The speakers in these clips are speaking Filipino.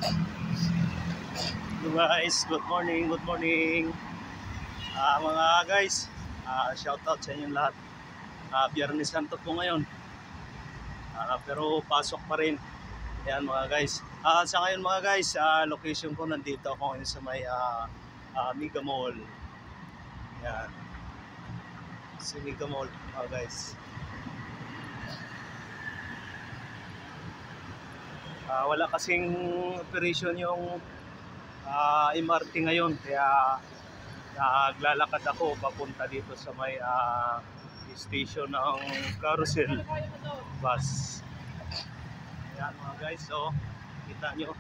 Hello guys, good morning, good morning. Mga guys, shout out sa inyong lahat. Biyernes Santo po ngayon. Pero pasok pa rin. Ayan mga guys. Sa ngayon mga guys, location ko nandito ako ngayon sa may Mega Mall. Ayan. Sa Mega Mall mga guys. Wala kasing operation yung MRT ngayon, kaya naglalakad ako papunta dito sa may station ng Carousel bus. Ayan mga guys, so kita nyo.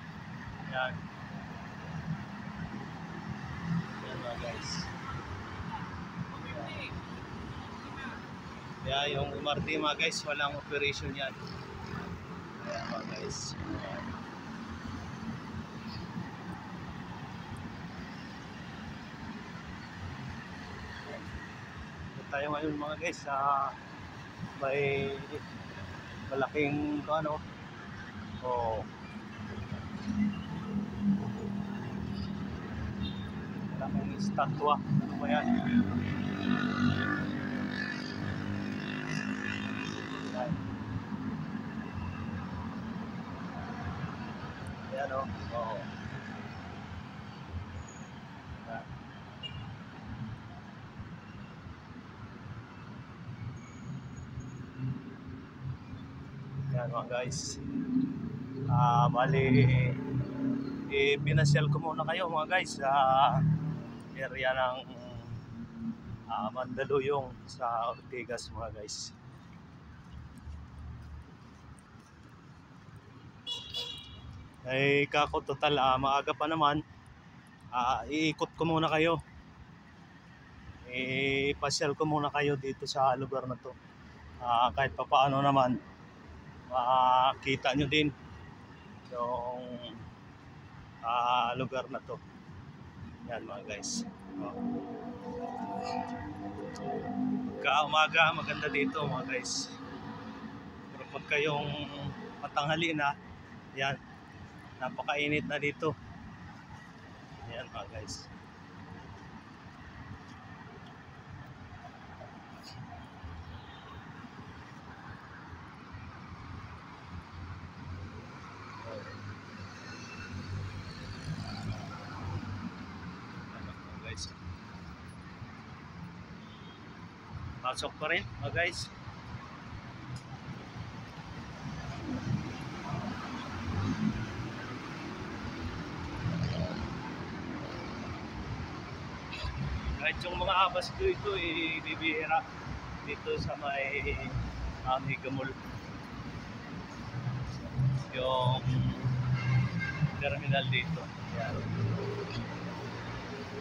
Ayan. Ayan mga guys. Kaya yung MRT mga guys, walang operation yan. Ayan mga guys. Ayan. Tayo ngayon mga guys sa may malaking malaking estatwa. Ano ba yan? Ayan o. Oo. Ayan. Ayan mga guys. Bali, pinasyal ko muna kayo mga guys sa area ng Mandaluyong sa Ortigas mga guys. Kako total, maaga pa naman. Iikot ko muna kayo. Ipasyal ko muna kayo dito sa lugar na to. Kahit pa paano naman, makita nyo din yung lugar na to. Yan mga guys. Umaga maganda dito mga guys. Pero pag kayong matanghali na, yan, napakainit na dito. Yan mga guys. Pasok pa rin mga guys. Kahit yung mga abas ko ito bibihira dito sa may Mega Mall. Yung terminal dito. Yan.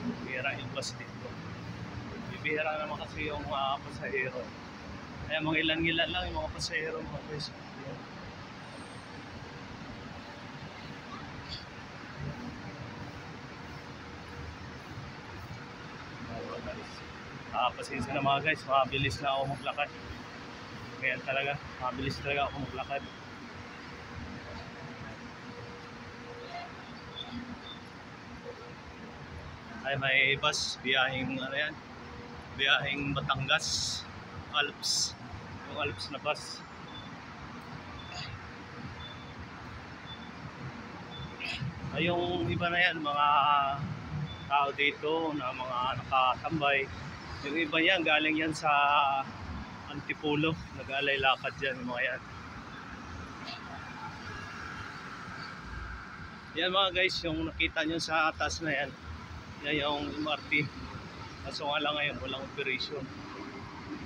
Bibihira yung bus dito. Bibihira naman kasi yung pasahero. Kaya mga ilan-ilan lang yung mga pasahero mga guys. Pasensya na mga guys, mabilis na ako maglakad. Kaya talaga, mabilis talaga ako maglakad. Ay, may bus, biyaheng yan, biyaheng Batangas, Alps, yung Alps na bus. Ay, yung iba na yan, mga tao dito na mga nakatambay. Yung iba yan, galing yan sa Antipolo, nag-alay lakad dyan yung mga yan. Yan mga guys, yung nakita nyo sa atas na yan, yan yung MRT. Kaso nga lang ngayon, walang operation.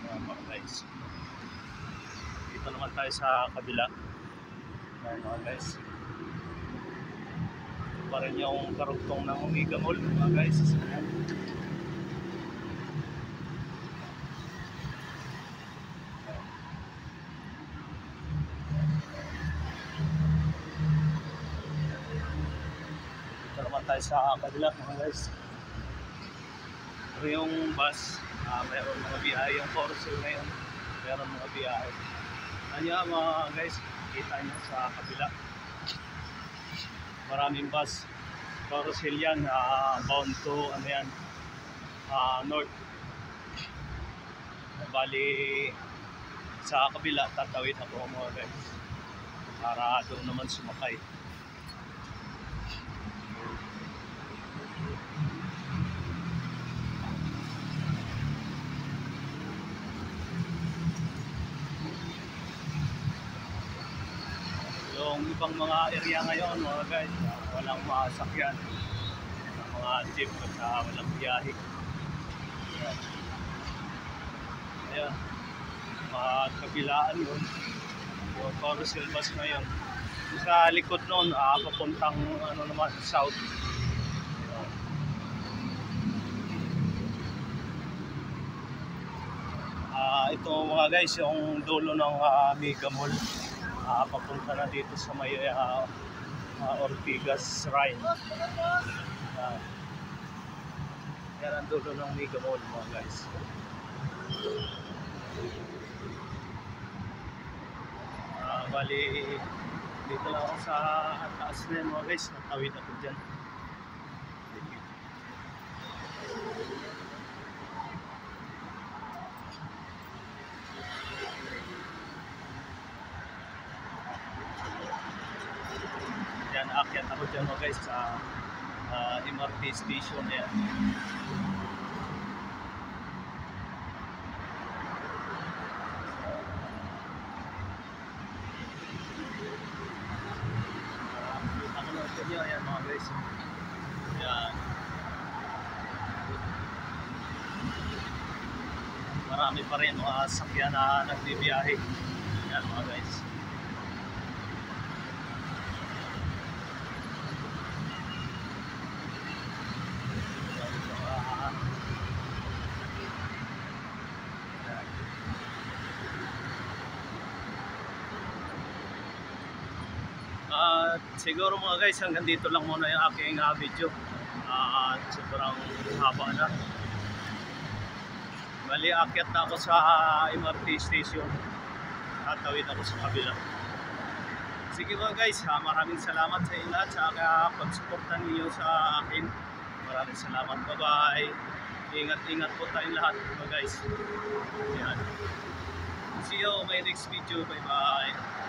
Yan mga guys. Dito naman tayo sa kabila. Yan mga guys. Ito pa rin yung karugtong ng Mega Mall mga guys. Yan. Tayo sa kabila mga guys. Pero yung bus, mayroon mga biyahe yung Carousel ngayon. Mayroon mga biyahe. Ano mga guys, kita nyo sa kabila. Maraming bus. Carousel yan, bound to ano yan, north. Bali, sa kabila, tatawid ako mga guys. Para doon naman sumakay. Yung ibang mga area ngayon mga guys, walang masakyan. Mga jeep at walang biyahe. Ayan. Ayan. Magkabilaan yun. Yung carousel bus na yun. Sa likod nun, papuntang ano naman, south. Ayan. Ito mga guys, yung dulo ng Mega Mall. Papunta na dito sa may Ortigas Shrine. Yan ang dulo ng Mega Mall mga guys. Bali, dito lang ako sa taas na yan mga guys. Natawid ako dyan. Yan, aakyat ako dyan mga guys sa MRT station na yan. Ako na dyan yun, ayan mga guys. Yan. Marami pa rin mga sakyan na nagbibiyahe. Yan mga guys. Siguro mga guys, hanggang dito lang muna yung aking video. Sobrang haba na. Bali, akyat na ako sa MRT station. Tatawid ako sa kabila. Sige mga guys, maraming salamat sa inyo lahat sa pagsuporta ninyo sa akin. Maraming salamat. Bye-bye. Ingat-ingat po tayong lahat mga guys. Yan. See you on my next video. Bye-bye.